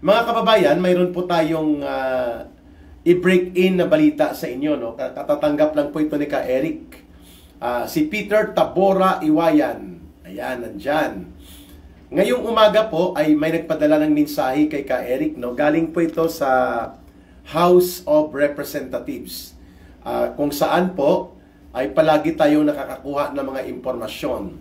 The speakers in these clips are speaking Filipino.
Mga kababayan, mayroon po tayong i-break in na balita sa inyo. No? Katatanggap lang po ito ni Ka Eric. Si Peter Tabora Iwayan. Ayan, nandyan. Ngayong umaga po ay may nagpadala ng mensahe kay Ka Eric. No? Galing po ito sa House of Representatives. Kung saan po ay palagi tayong nakakakuha ng mga impormasyon.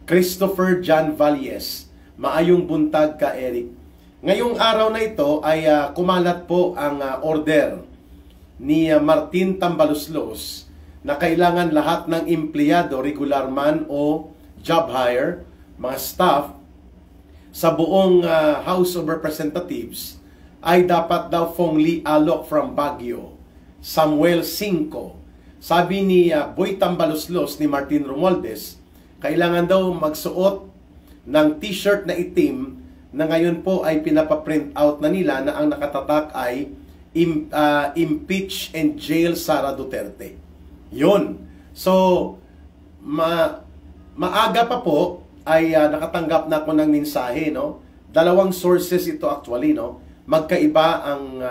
Christopher John Valles. Maayong buntag, Ka Eric. Ngayong araw na ito ay kumalat po ang order ni Martin Tambaluslos na kailangan lahat ng empleyado, regular man o job hire, mga staff sa buong House of Representatives ay dapat daw Fongli Alok from Baguio, Samuel 5. Sabi ni Boy Tambaluslos ni Martin Romualdez, kailangan daw magsuot ng t-shirt na itim na ngayon po ay pinapaprint out na nila na ang nakatatak ay impeach and jail Sara Duterte. Yun. So, maaga pa po ay nakatanggap na ako ng mensahe. No? Dalawang sources ito actually. No? Magkaiba ang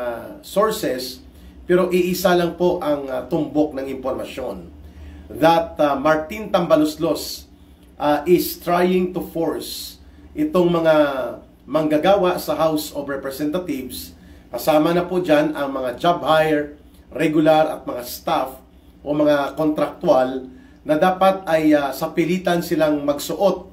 sources pero iisa lang po ang tumbok ng impormasyon. That Martin Tambaluslos is trying to force itong mga manggagawa sa House of Representatives, kasama na po dyan ang mga job hire, regular at mga staff o mga kontraktual na dapat ay sa pilitan silang magsuot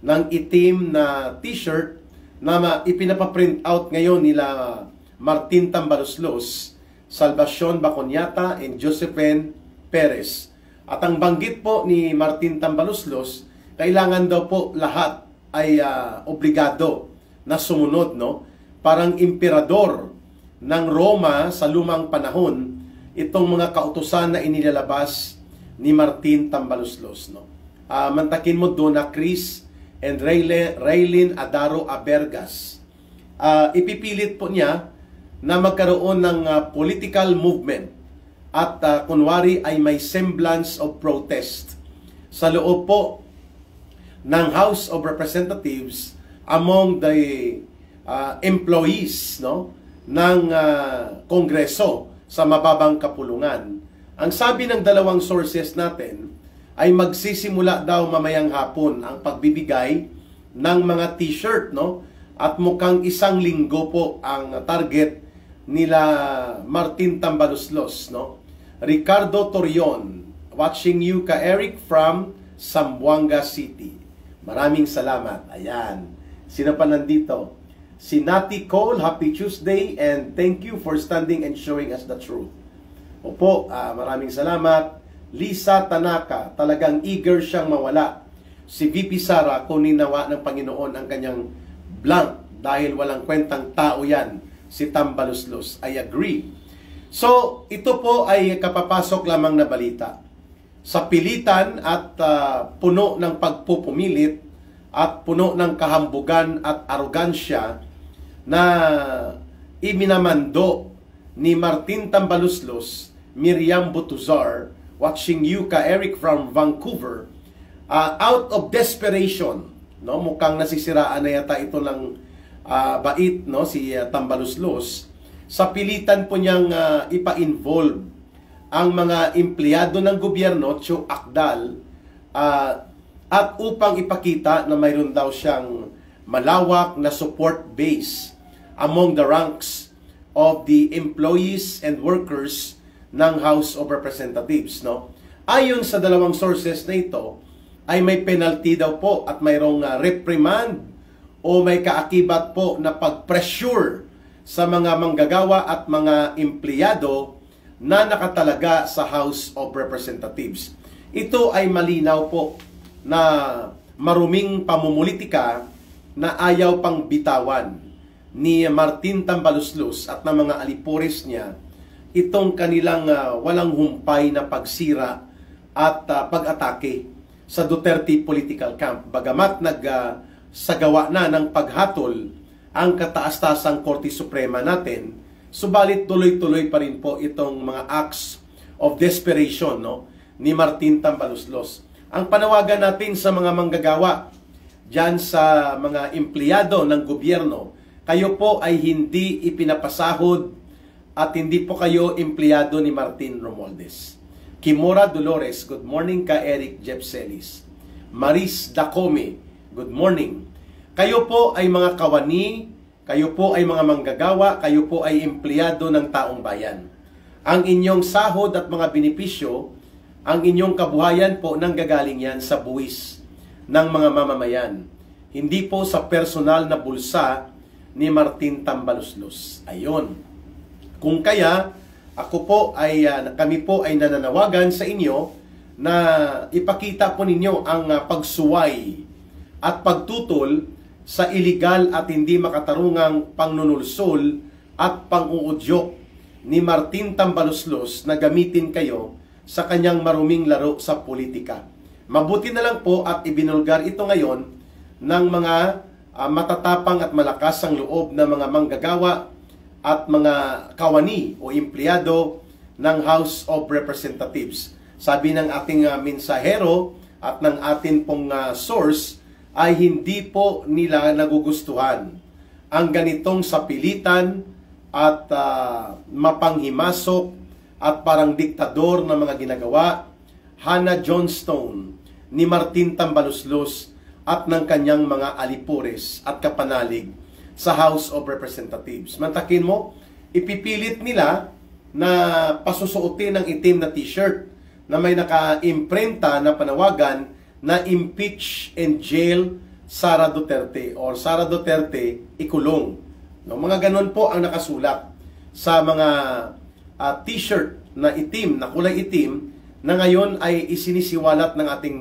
ng itim na t-shirt na ipinapaprint out ngayon nila Martin Tambaluslos, Salvacion Baconyata and Josephine Perez. At ang banggit po ni Martin Tambaluslos, kailangan daw po lahat ay obligado na sumunod, no? Parang emperador ng Roma sa lumang panahon, itong mga kautusan na inilalabas ni Martin Tambaluslos, no? Mantakin mo doon na Chris and Raylin Adaro Abergas. Ipipilit po niya na magkaroon ng political movement at kunwari ay may semblance of protest sa loob po ng House of Representatives among the employees, no, ng Kongreso sa mababang kapulungan. Ang sabi ng dalawang sources natin ay magsisimula daw mamayang hapon ang pagbibigay ng mga t-shirt, no? At mukhang 1 linggo po ang target nila Martin Tambaluslos, no? Ricardo Torion, watching you, Ka Eric, from Zamboanga City. Maraming salamat. Ayan. Sino pa nandito? Si Nati Cole, happy Tuesday and thank you for standing and showing us the truth. Opo, maraming salamat. Lisa Tanaka, talagang eager siyang mawala. Si VP Sara, kunin nawa ng Panginoon ang kanyang blank dahil walang kwentang tao yan, si Tambaluslos. I agree. So, ito po ay kapapasok lamang na balita. Sa pilitan at puno ng pagpupumilit at puno ng kahambugan at arogansya na iminamando ni Martin Tambaluslos, Miriam Butuzar, watching you, Ka Eric, from Vancouver, out of desperation, no? Mukhang nasisiraan na yata ito ng bait, no? Si Tambaluslos, sa pilitan po niyang ipa-involve ang mga empleyado ng gobyerno, Tio Akdal, at upang ipakita na mayroon daw siyang malawak na support base among the ranks of the employees and workers ng House of Representatives, no? Ayon sa dalawang sources na ito, ay may penalty daw po at mayroong reprimand o may kaakibat po na pag-pressure sa mga manggagawa at mga empleyado na nakatalaga sa House of Representatives. Ito ay malinaw po na maruming pamumulitika na ayaw pang bitawan ni Martin Tambaluslos at ng mga alipores niya itong kanilang walang humpay na pagsira at pag-atake sa Duterte political camp. Bagamat nagsagawa na ng paghatol ang kataas-tasang Korte Suprema natin, subalit tuloy-tuloy pa rin po itong mga acts of desperation, no, ni Martin Tambaluslos. Ang panawagan natin sa mga manggagawa, dyan sa mga empleyado ng gobyerno, kayo po ay hindi ipinapasahod at hindi po kayo empleyado ni Martin Romualdez. Kimora Dolores, good morning ka Eric Jepselis. Maris Dacome, good morning. Kayo po ay mga kawani, kayo po ay mga manggagawa, kayo po ay empleyado ng taong bayan. Ang inyong sahod at mga benepisyo, ang inyong kabuhayan po nanggagaling yan sa buwis ng mga mamamayan. Hindi po sa personal na bulsa ni Martin Tambaluslos. Ayon. Kung kaya, kami po ay nananawagan sa inyo na ipakita po ninyo ang pagsuway at pagtutol sa iligal at hindi makatarungang pangnunulsol at panguudyok ni Martin Tambaluslos na gamitin kayo sa kanyang maruming laro sa politika. Mabuti na lang po at ibinulgar ito ngayon ng mga matatapang at malakas ang loob na mga manggagawa at mga kawani o empleyado ng House of Representatives. Sabi ng ating mensahero at ng atin pong source ay hindi po nila nagugustuhan ang ganitong sapilitan at mapanghimasok at parang diktador na mga ginagawa Hannah Johnstone ni Martin Tambaluslos at ng kanyang mga alipores at kapanalig sa House of Representatives. Mantakin mo, ipipilit nila na pasusuotin ng itim na t-shirt na may naka-imprenta na panawagan na impeach and jail Sara Duterte or Sara Duterte ikulong. No, mga ganon po ang nakasulat sa mga t-shirt na itim, na kulay itim, na ngayon ay isinisiwalat ng ating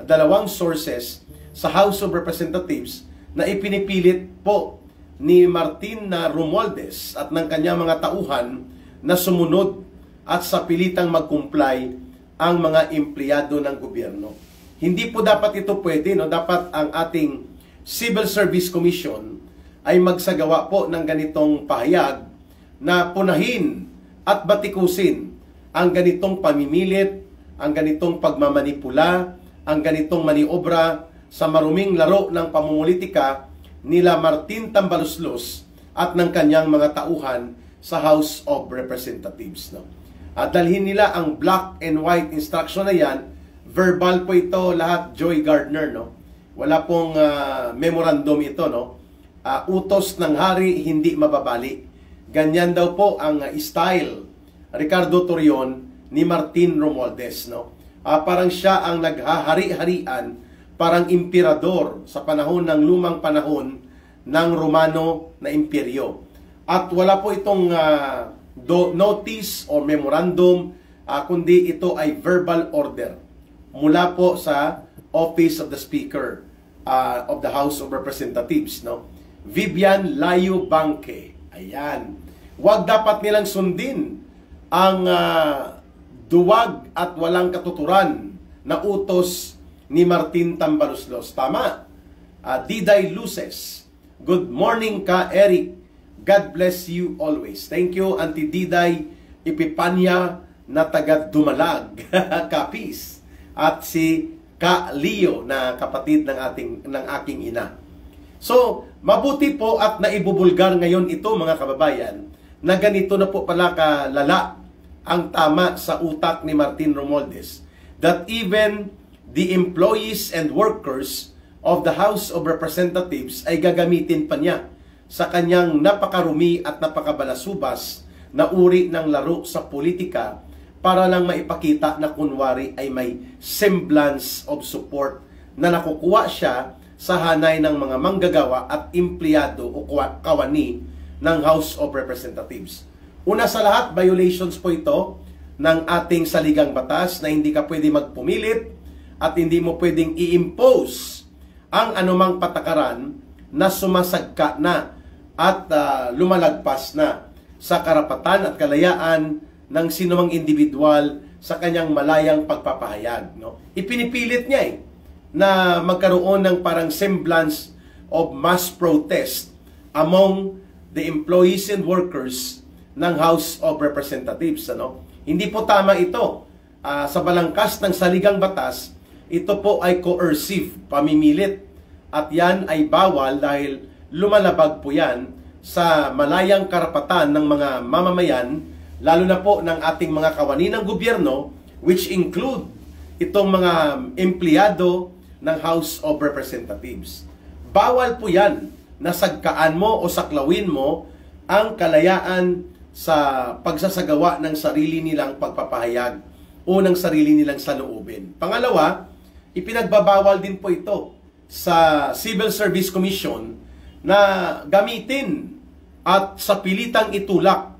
dalawang sources sa House of Representatives na ipinipilit po ni Martin Romualdez at ng kanyang mga tauhan na sumunod at sa pilitang mag-comply ang mga empleyado ng gobyerno. Hindi po dapat ito pwede, no? Dapat ang ating Civil Service Commission ay magsagawa po ng ganitong pahayag na punahin at batikusin ang ganitong pamimilit, ang ganitong pagmamanipula, ang ganitong maniobra sa maruming laro ng pamumulitika nila Martin Tambaluslos at ng kanyang mga tauhan sa House of Representatives. No? At dalhin nila ang black and white instruction na yan, verbal po ito lahat, Joy Gardner. No? Wala pong memorandum ito. No? Utos ng hari, hindi mababali. Ganyan daw po ang style, Ricardo Torion, ni Martin Romualdez. No? Parang siya ang naghahari-harian, parang emperador sa panahon ng lumang panahon ng Romano na imperyo. At wala po itong notice o memorandum, kundi ito ay verbal order mula po sa Office of the Speaker of the House of Representatives. No? Vivian Layo Banque. Ayan. Huwag dapat nilang sundin ang duwag at walang katuturan na utos ni Martin Tambaluslos. Tama. Diday Luces. Good morning ka, Eric. God bless you always. Thank you, Auntie Diday Ipipanya na taga Dumalag. Kapis. At si Ka Leo na kapatid ng aking ina. So, mabuti po at naibubulgar ngayon ito mga kababayan na ganito na po pala kalala ang tama sa utak ni Martin Romualdez that even the employees and workers of the House of Representatives ay gagamitin pa niya sa kanyang napakarumi at napakabalasubas na uri ng laro sa politika para lang maipakita na kunwari ay may semblance of support na nakukuha siya sa hanay ng mga manggagawa at empleyado o kawani ng House of Representatives. Una sa lahat, violations po ito ng ating saligang batas na hindi ka pwede magpumilit at hindi mo pwedeng i-impose ang anumang patakaran na sumasagka na at lumalagpas na sa karapatan at kalayaan ng sinumang individual sa kanyang malayang pagpapahayag. No? Ipinipilit niya na magkaroon ng parang semblance of mass protest among the employees and workers ng House of Representatives. Ano? Hindi po tama ito. Sa balangkas ng saligang batas, ito po ay coercive, pamimilit. At yan ay bawal dahil lumalabag po yan sa malayang karapatan ng mga mamamayan, lalo na po ng ating mga kawani ng gobyerno, which include itong mga empleyado ng House of Representatives. Bawal po yan na sagkaan mo o saklawin mo ang kalayaan sa pagsasagawa ng sarili nilang pagpapahayag o ng sarili nilang saloobin. Pangalawa, ipinagbabawal din po ito sa Civil Service Commission na gamitin at sa pilitang itulak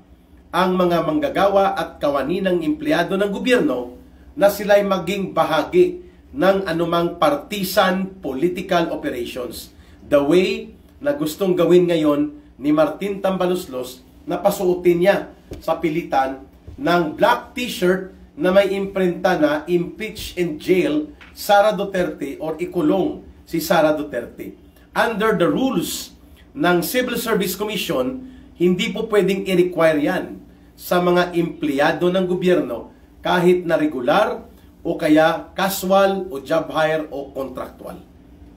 ang mga manggagawa at kawani ng empleyado ng gobyerno na sila'y maging bahagi ng anumang partisan political operations. The way na gustong gawin ngayon ni Martin Tambaluslos na pasuotin niya sa pilitan ng black t-shirt na may imprenta na impeach and jail Sara Duterte or ikulong si Sara Duterte. Under the rules ng Civil Service Commission, hindi po pwedeng i-require yan sa mga empleyado ng gobyerno kahit na regular o kaya casual o job hire o contractual.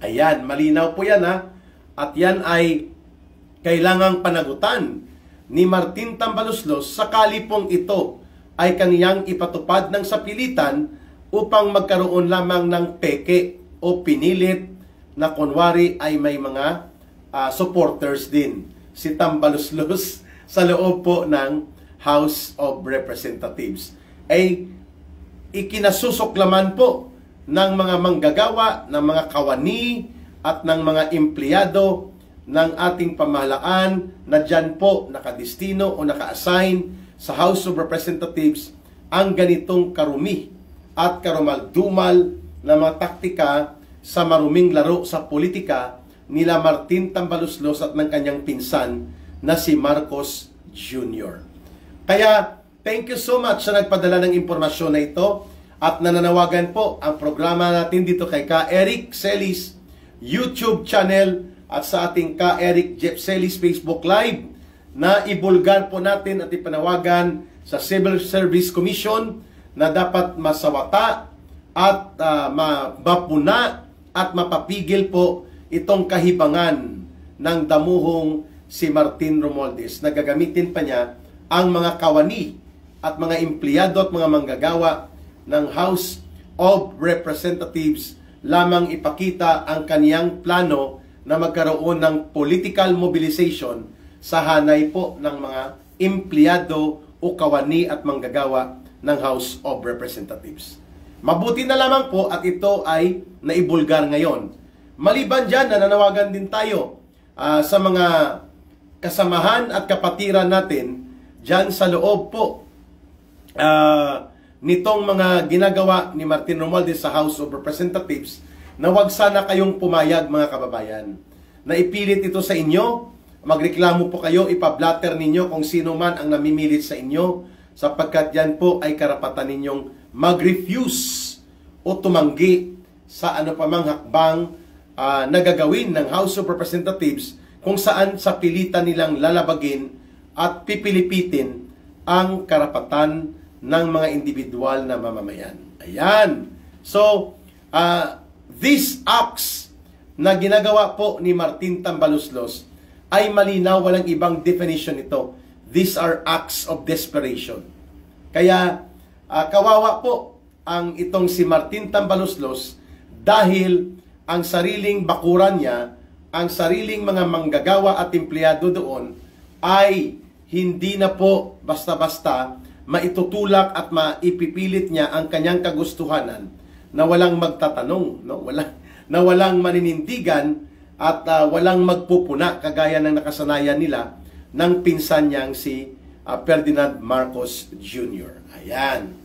Ayan, malinaw po yan ha. At yan ay kailangang panagutan ni Martin Tambaluslos sakali pong ito ay kaniyang ipatupad ng sapilitan upang magkaroon lamang ng peke o pinilit na kunwari ay may mga supporters din si Tambaluslos sa loob po ng House of Representatives. Ay ikinasusuklaman po ng mga manggagawa, ng mga kawani at ng mga empleyado ng ating pamahalaan na dyan po nakadestino o naka-assign sa House of Representatives ang ganitong karumi at karumaldumal na mga taktika sa maruming laro sa politika nila Martin Tambaluslos at ng kanyang pinsan na si Marcos Jr. Kaya, thank you so much sa nagpadala ng impormasyon na ito at nananawagan po ang programa natin dito kay Ka Eric Celis YouTube channel at sa ating Ka Eric Jeff Celis Facebook Live na ibulgar po natin at ipanawagan sa Civil Service Commission na dapat masawata at mapuna at mapapigil po itong kahibangan ng damuhong si Martin Romualdez na gagamitin pa niya ang mga kawani at mga empleyado at mga manggagawa ng House of Representatives lamang ipakita ang kaniyang plano na magkaroon ng political mobilization sa hanay po ng mga empleyado o kawani at manggagawa ng House of Representatives. Mabuti na lamang po at ito ay naibulgar ngayon. Maliban dyan, nananawagan din tayo sa mga kasamahan at kapatiran natin dyan sa loob po nitong mga ginagawa ni Martin Romualdez sa House of Representatives na wag sana kayong pumayag mga kababayan. Na ipilit ito sa inyo, magreklamo po kayo, ipablatter ninyo kung sino man ang namimilit sa inyo sapagkat yan po ay karapatan ninyong mag-refuse o tumanggi sa ano pa mang hakbang nagagawin ng House of Representatives kung saan sa pilitan nilang lalabagin at pipilipitin ang karapatan ng mga individual na mamamayan. Ayan. So, these acts na ginagawa po ni Martin Tambaluslos ay malinaw, walang ibang definition ito. These are acts of desperation. Kaya, kawawa po ang itong si Martin Tambaluslos dahil ang sariling bakuran niya, ang sariling mga manggagawa at empleyado doon ay hindi na po basta-basta maitutulak at maipipilit niya ang kanyang kagustuhanan na walang magtatanong, no? walang maninindigan at walang magpupuna kagaya ng nakasanayan nila ng pinsan niyang si Ferdinand Marcos Jr. Ayan.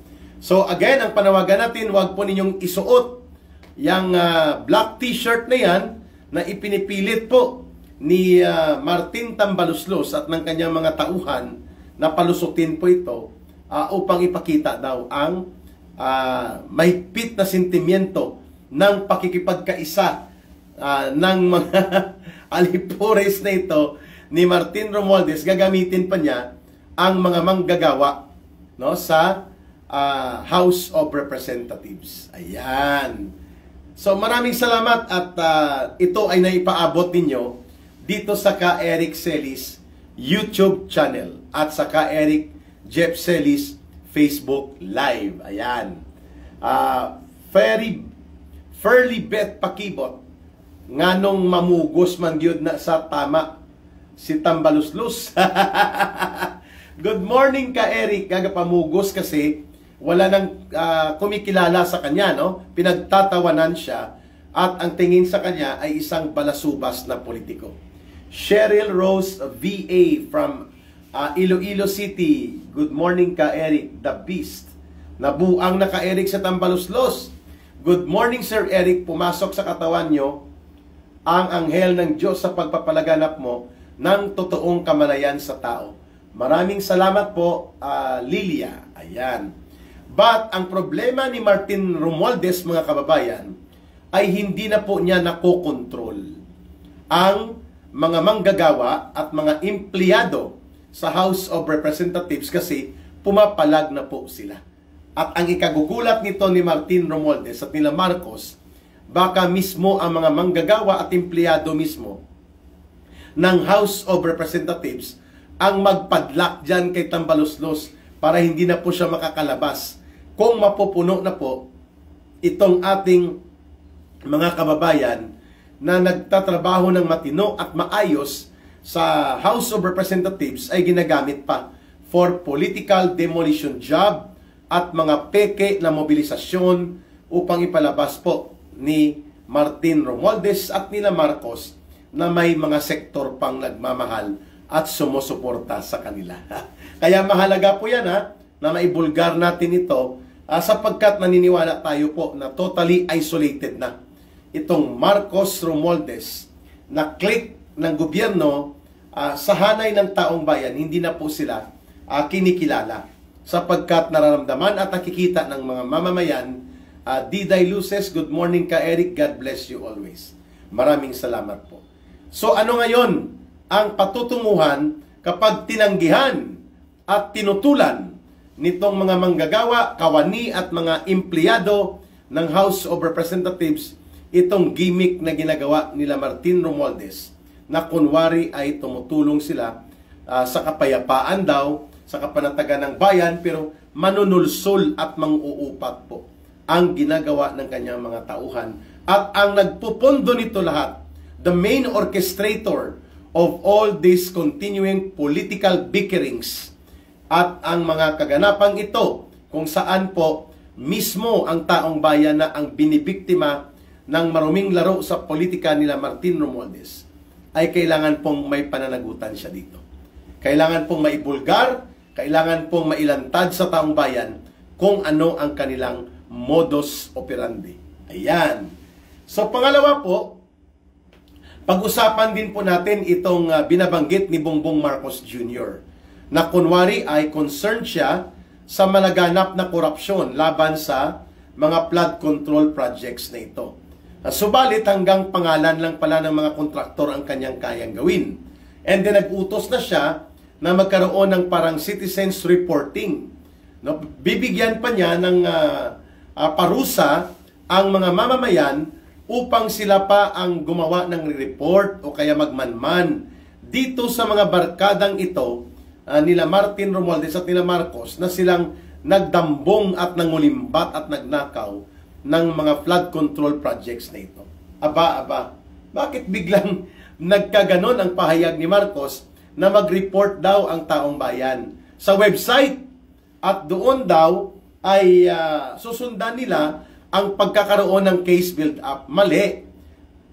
So again, ang panawagan natin, wag po ninyong isuot yung black t-shirt na yan na ipinipilit po ni Martin Tambaluslos at ng kanyang mga tauhan na palusutin po ito upang ipakita daw ang mahigpit na sentimiento ng pakikipagkaisa ng mga alipores na ito ni Martin Romualdez. Gagamitin pa niya ang mga manggagawa, no, sa House of Representatives. Ayan. So maraming salamat at ito ay naipaabot ninyo dito sa Ka Eric Celis YouTube channel at saka Eric Jeff Celis Facebook Live. Ayan. Fairly bet pakibot nganong mamugos man gyud na sa tama si Tambaluslus. Good morning ka Eric, pamugos kasi wala nang kumikilala sa kanya, no? Pinagtatawanan siya at ang tingin sa kanya ay isang balasubas na politiko. Cheryl Rose VA from Iloilo City. Good morning ka Eric, the beast. Nabuang na ka Eric sa Tambaluslos. Good morning Sir Eric, pumasok sa katawan nyo ang anghel ng Diyos sa pagpapalaganap mo ng totoong kamalayan sa tao. Maraming salamat po, Lilia. Ayan. But ang problema ni Martin Romualdez, mga kababayan, ay hindi na po niya nakokontrol ang mga manggagawa at mga empleyado sa House of Representatives kasi pumapalag na po sila. At ang ikagugulat nito ni Martin Romualdez at nila Marcos, baka mismo ang mga manggagawa at empleyado mismo ng House of Representatives ang magpadlak dyan kay Tambaluslos para hindi na po siya makakalabas kung mapupuno na po itong ating mga kababayan na nagtatrabaho ng matino at maayos sa House of Representatives ay ginagamit pa for political demolition job at mga peke na mobilisasyon upang ipalabas po ni Martin Romualdez at nila Marcos na may mga sektor pang nagmamahal at sumusuporta sa kanila. Kaya mahalaga po yan na maibulgar natin ito sapagkat naniniwala tayo po na totally isolated na itong Marcos Romualdez na clique ng gobyerno sa hanay ng taong bayan. Hindi na po sila kinikilala sapagkat nararamdaman at nakikita ng mga mamamayan. Diday Luces, good morning ka Eric, God bless you always. Maraming salamat po. So ano ngayon ang patutunguhan kapag tinanggihan at tinutulan nitong mga manggagawa, kawani at mga empleyado ng House of Representatives itong gimmick na ginagawa nila Martin Romualdez na kunwari ay tumutulong sila sa kapayapaan daw, sa kapanatagan ng bayan, pero manunulsol at mang-uupat po ang ginagawa ng kanyang mga tauhan. At ang nagpupondo nito lahat, the main orchestrator of all these continuing political bickerings at ang mga kaganapang ito kung saan po mismo ang taong bayan na ang binibiktima ng maruming laro sa politika nila Martin Romualdez ay kailangan pong may pananagutan siya dito. Kailangan pong maibulgar, kailangan pong mailantad sa taong bayan kung ano ang kanilang modus operandi. Ayan. So pangalawa po, pag-usapan din po natin itong binabanggit ni Bongbong Marcos Jr. na kunwari ay concerned siya sa malaganap na korupsyon laban sa mga flood control projects na ito. Subalit hanggang pangalan lang pala ng mga kontraktor ang kanyang kayang gawin. And then nag-utos na siya na magkaroon ng parang citizens reporting. No, bibigyan pa niya ng parusa ang mga mamamayan upang sila pa ang gumawa ng report o kaya magmanman dito sa mga barkadang ito nila Martin Romualdez at nila Marcos na silang nagdambong at nangulimbat at nagnakaw ng mga flood control projects na ito. Aba, bakit biglang nagkaganon ang pahayag ni Marcos na mag-report daw ang taong bayan sa website at doon daw ay susundan nila ang pagkakaroon ng case build-up? Mali.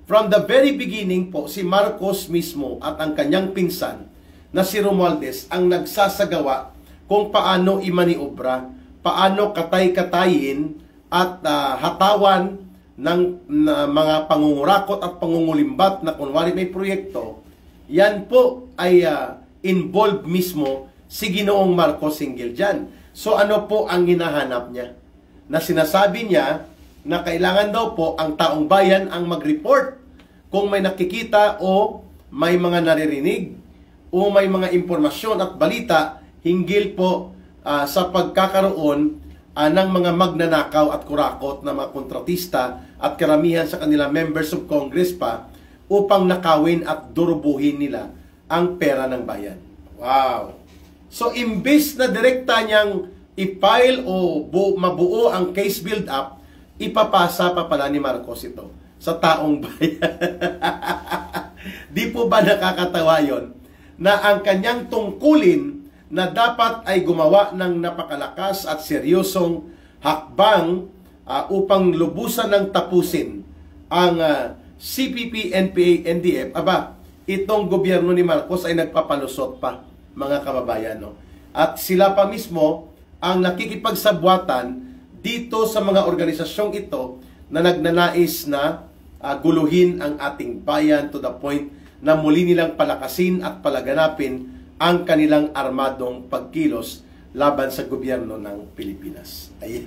From the very beginning po, si Marcos mismo at ang kanyang pinsan na si Romualdez ang nagsasagawa kung paano imaniobra, paano katay-katayin at hatawan ng mga pangungurakot at pangungulimbat na kunwari may proyekto. Yan po ay involved mismo si Ginoong Marcos hinggil dyan. So ano po ang hinahanap niya? Na sinasabi niya na kailangan daw po ang taong bayan ang mag-report kung may nakikita o may mga naririnig o may mga impormasyon at balita hinggil po sa pagkakaroon ng mga magnanakaw at kurakot na mga kontratista at karamihan sa kanila members of Congress pa upang nakawin at durubuhin nila ang pera ng bayan. Wow. So, imbis na direkta niyang i-file o mabuo ang case build-up, ipapasa pa pala ni Marcos ito sa taong bayan. Di po ba nakakatawa yon na ang kanyang tungkulin na dapat ay gumawa ng napakalakas at seryosong hakbang upang lubusan ng tapusin ang CPP, NPA, NDF, itong gobyerno ni Marcos ay nagpapalusot pa, mga kababayan. No? At sila pa mismo ang nakikipagsabwatan dito sa mga organisasyong ito na nagnanais na guluhin ang ating bayan to the point na muli nilang palakasin at palaganapin ang kanilang armadong pagkilos laban sa gobyerno ng Pilipinas. Ayan.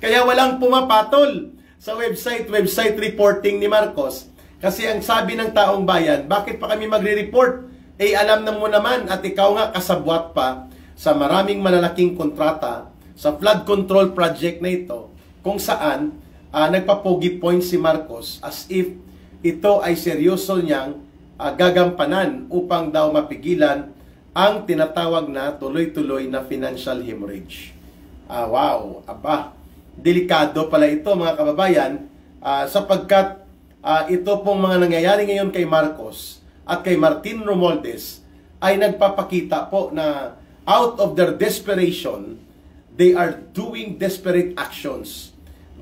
Kaya walang pumapatol sa website reporting ni Marcos. Kasi ang sabi ng taong bayan, bakit pa kami magre-report? Alam na mo naman at ikaw nga kasabwat pa sa maraming malalaking kontrata sa flood control project na ito, kung saan nagpapogi point si Marcos as if ito ay seryoso niyang gagampanan upang daw mapigilan ang tinatawag na tuloy-tuloy na financial hemorrhage. Wow, delikado pala ito, mga kababayan, sapagkat ito pong mga nangyayari ngayon kay Marcos at kay Martin Romualdez ay nagpapakita po na out of their desperation, they are doing desperate actions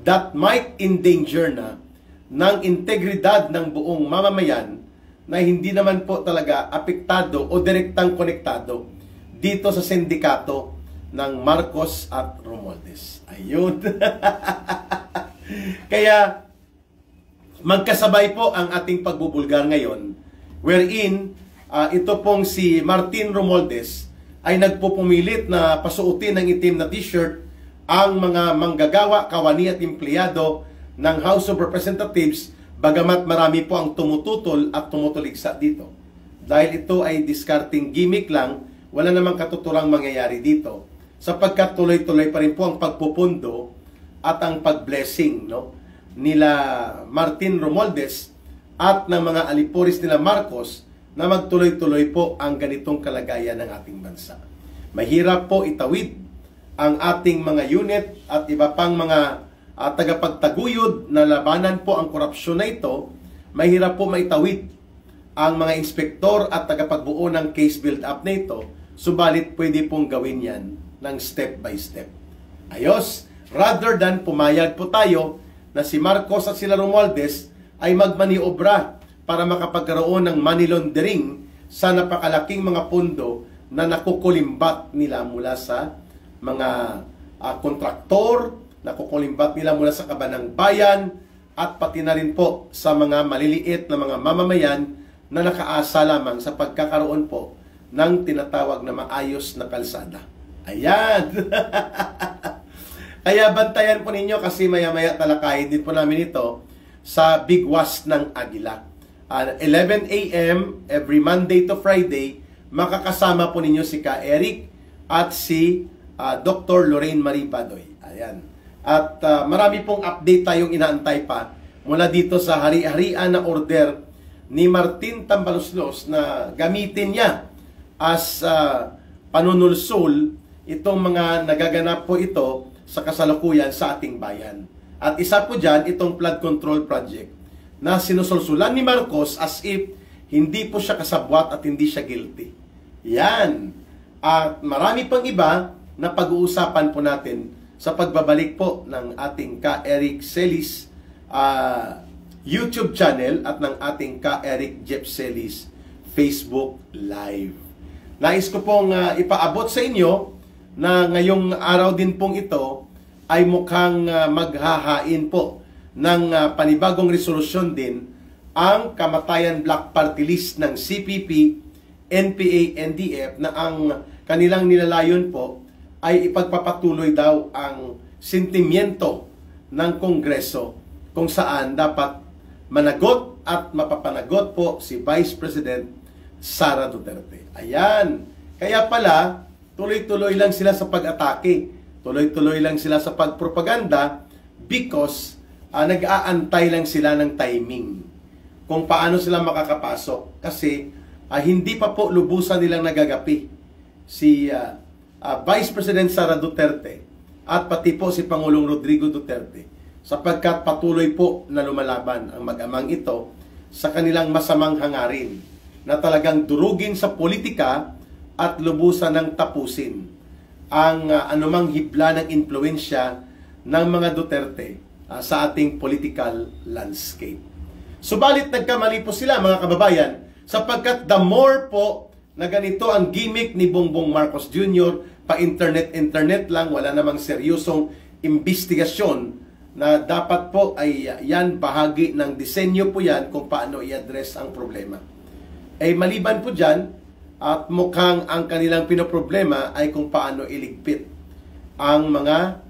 that might endanger na ng integridad ng buong mamamayan na hindi naman po talaga apektado o direktang konektado dito sa sindikato ng Marcos at Romualdez. Ayun. Kaya magkasabay po ang ating pagbubulgar ngayon wherein ito pong si Martin Romualdez ay nagpupumilit na pasuotin ng itim na t-shirt ang mga manggagawa, kawani at empleyado ng House of Representatives, bagamat marami po ang tumututol at tumutuligsa dito. Dahil ito ay discarding gimmick lang, wala namang katuturang mangyayari dito. Sapagkat tuloy-tuloy pa rin po ang pagpupundo at ang pag-blessing nila Martin Romualdez at ng mga aliporis nila Marcos na magtuloy-tuloy po ang ganitong kalagayan ng ating bansa. Mahirap po itawid ang ating mga unit at iba pang mga tagapagtaguyod na labanan po ang korupsyon na ito. Mahirap po maitawid ang mga inspektor at tagapagbuo ng case build-up na ito, subalit pwede pong gawin yan ng step by step. Ayos, rather than pumayag po tayo na si Marcos at sila Romualdez ay magmaniobra para makapagkaroon ng money laundering sa napakalaking mga pundo na nakukulimbat nila mula sa mga kontraktor, nakukulimbat nila mula sa kabanang bayan, at pati na rin po sa mga maliliit na mga mamamayan na nakaasa lamang sa pagkakaroon po ng tinatawag na maayos na kalsada. Ayan! Kaya bantayan po ninyo kasi maya-maya talakayin din po namin ito sa Big Was ng Agila. 11 a.m. every Monday to Friday, makakasama po ninyo si Ka Eric at si Dr. Lorraine Marie Badoy. Ayan. At marami pong update tayong inaantay pa mula dito sa hari-harian na order ni Martin Tambaloslos na gamitin niya as panunulsul itong mga nagaganap po ito sa kasalukuyan sa ating bayan. At isa po dyan, itong flood control project na sinusulsulan ni Marcos as if hindi po siya kasabwat at hindi siya guilty. Yan. At marami pang iba na pag-uusapan po natin sa pagbabalik po ng ating Ka Eric Celis YouTube channel at ng ating Ka Eric Jeff Celis Facebook Live. Nais ko pong ipaabot sa inyo na ngayong araw din pong ito ay mukhang maghahain po ng panibagong resolusyon din ang Kamatayan Black Party List ng CPP, NPA, NDF na ang kanilang nilalayon po ay ipagpapatuloy daw ang sentimiento ng Kongreso kung saan dapat managot at mapapanagot po si Vice President Sara Duterte. Ayan. Kaya pala, tuloy-tuloy lang sila sa pag-atake. Tuloy-tuloy lang sila sa pagpropaganda because nag-aantay lang sila ng timing kung paano sila makakapasok. Kasi hindi pa po lubusan nilang nagagapi si Vice President Sara Duterte at pati po si Pangulong Rodrigo Duterte, sapagkat patuloy po na lumalaban ang mag-amang ito sa kanilang masamang hangarin na talagang durugin sa politika at lubusan ng tapusin ang anumang hibla ng impluensya ng mga Duterte sa ating political landscape. Subalit nagkamali po sila, mga kababayan, sapagkat the more po na ganito ang gimmick ni Bongbong Marcos Jr., pa-internet lang, wala namang seryosong investigasyon na dapat po ay yan bahagi ng disenyo po yan kung paano i-address ang problema. Maliban po dyan, at mukhang ang kanilang pinoproblema ay kung paano iligpit ang mga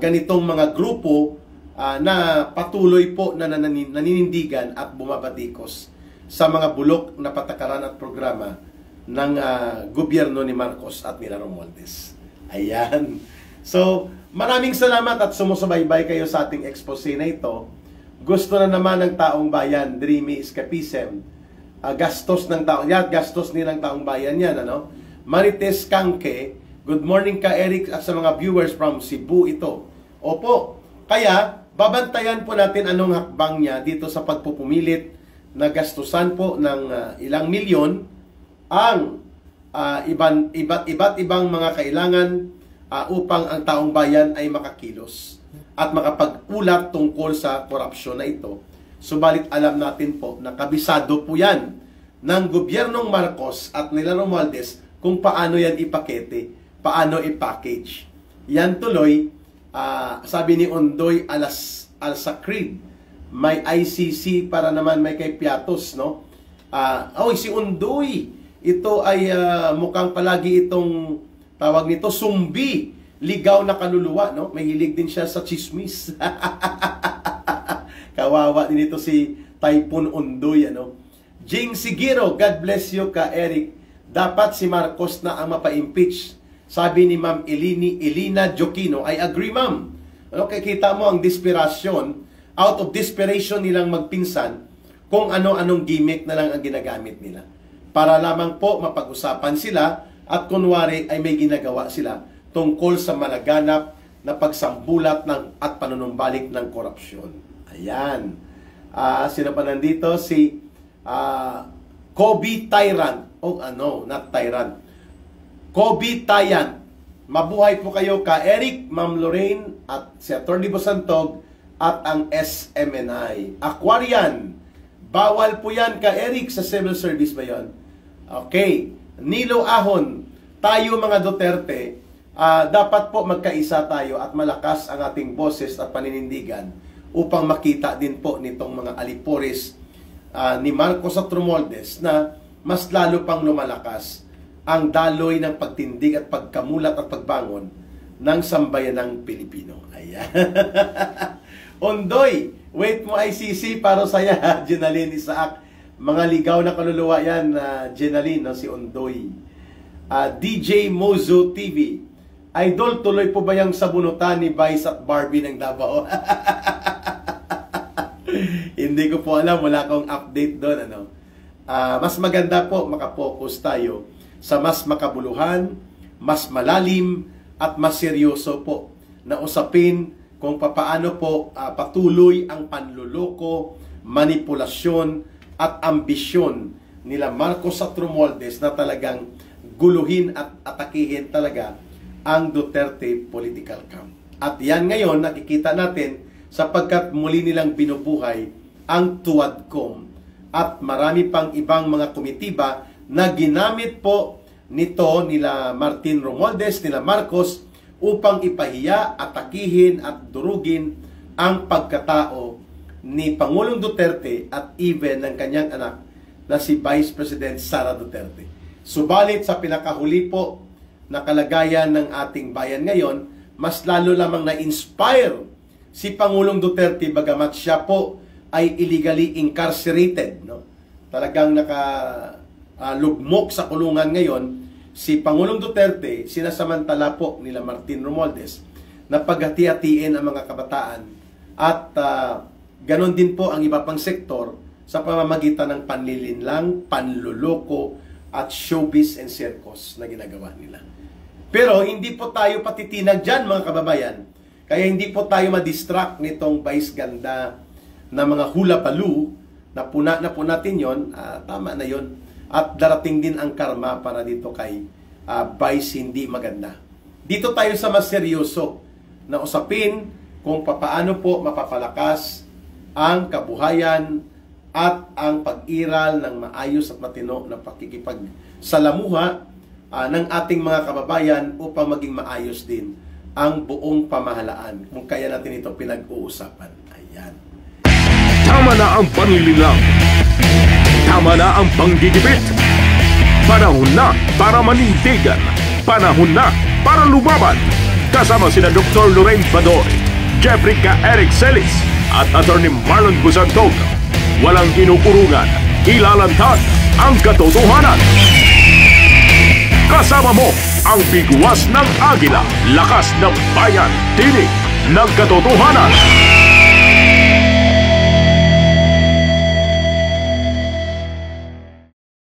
ganitong mga grupo na patuloy po na naninindigan at bumabatikos sa mga bulok na patakaran at programa ng gobyerno ni Marcos at nila Romualdez. Ayan. So, maraming salamat at sumusubaybay kayo sa ating expose na ito. Gusto na naman ng taong bayan, dreamy escapism, gastos ng taong, gastos nilang taong bayan yan, ano? Marites Kangke, good morning ka Eric at sa mga viewers from Cebu ito. Opo, kaya babantayan po natin anong hakbang niya dito sa pagpupumilit na gastusan po ng ilang milyon ang iba't ibang mga kailangan upang ang taong bayan ay makakilos at makapag-ulat tungkol sa korupsyon na ito. Subalit alam natin po na kabisado po yan ng gobyernong Marcos at nila Romualdez kung paano yan ipakete, paano i-package. Yan tuloy, sabi ni Ondoy Al-Sacrid, may ICC para naman may kay Piatos, no? Si Ondoy, ito ay mukhang palagi itong tawag nito, sumbi, ligaw na kaluluwa, no? May hilig din siya sa chismis. Kawawa din ito si Typhoon Ondoy, ano? Jing Sigiro, God bless you ka Eric. Dapat si Marcos na ang mapa-impeach. Sabi ni Ma'am Elina Joquino, I agree ma'am. Ano, kita mo ang desperation, out of desperation nilang magpinsan kung ano-anong gimmick na lang ang ginagamit nila. Para lamang po mapag-usapan sila at kunwari ay may ginagawa sila tungkol sa malaganap na pagsambulat at panunumbalik ng korupsyon. Ayan. Sino pa nandito? Si Kobe Tyrant. Not Tyrant. Kobe Tyrant. Mabuhay po kayo ka Eric, Ma'am Lorraine, at si Atty. Bosantog at ang SMNI. Aquarian. Bawal po yan ka Eric sa civil service ba yon? Okay. Nilo Ahon. Tayo mga Duterte, dapat po magkaisa tayo at malakas ang ating boses at paninindigan upang makita din po nitong mga alipores ni Marcos at Romualdez na mas lalo pang lumalakas ang daloy ng pagtindig at pagkamulat at pagbangon ng sambayanang Pilipino. Ayan. Ondoy, wait mo ICC para saya, Jenaline Isaac. Mga ligaw na kaluluwa yan, Jenaline, no? Si Ondoy. DJ Mozo TV. Idol, tuloy po ba yung sabunutan ni Vice at Barbie ng Davao? Hindi ko po alam, wala akong update doon. Ano? Mas maganda po makapokus tayo sa mas makabuluhan, mas malalim, at mas seryoso po na usapin kung papaano po patuloy ang panluloko, manipulasyon, at ambisyon nila Marcos at Romualdez na talagang guluhin at atakihin talaga ang Duterte political camp. At yan ngayon nakikita natin sapagkat muli nilang binubuhay ang Tuadcom at marami pang ibang mga komitiba na ginamit po nito nila Martin Romualdez, nila Marcos upang ipahiya, atakihin at durugin ang pagkatao ni Pangulong Duterte at even ng kanyang anak na si Vice President Sara Duterte. Subalit sa pinakahuli po na kalagayan ng ating bayan ngayon, mas lalo lamang na-inspire si Pangulong Duterte bagamat siya po ay illegally incarcerated. No? Talagang nakalugmok sa kulungan ngayon, si Pangulong Duterte, sinasamantala po nila Martin Romualdez na paghati-hatiin ang mga kabataan at ganon din po ang iba pang sektor sa pamamagitan ng panlilinlang, panluloko, at showbiz and circus na ginagawa nila. Pero hindi po tayo patitinag dyan, mga kababayan. Kaya hindi po tayo madistract nitong vice ganda na mga hula-palu na puna natin yon, tama na yon. At darating din ang karma para dito kay vice hindi maganda. Dito tayo sa mas seryoso na usapin kung papaano po mapapalakas ang kabuhayan at ang pag-iral ng maayos at matino na pakikipagsalamuha ng ating mga kababayan upang maging maayos din ang buong pamahalaan. Kung kaya natin ito pinag-uusapan. Ayan. Tama na ang panlilinlang. Tama na ang panggigipit. Panahon na para manindigan. Panahon na para lumaban. Kasama sina Dr. Lorraine Badoy, Jeffrey K. Eric Celis at Attorney Marlon Busantog. Walang inukurungan, ilalantad ang katotohanan. Kasama mo ang bigwas ng agila, lakas ng bayan, tinig ng katotohanan.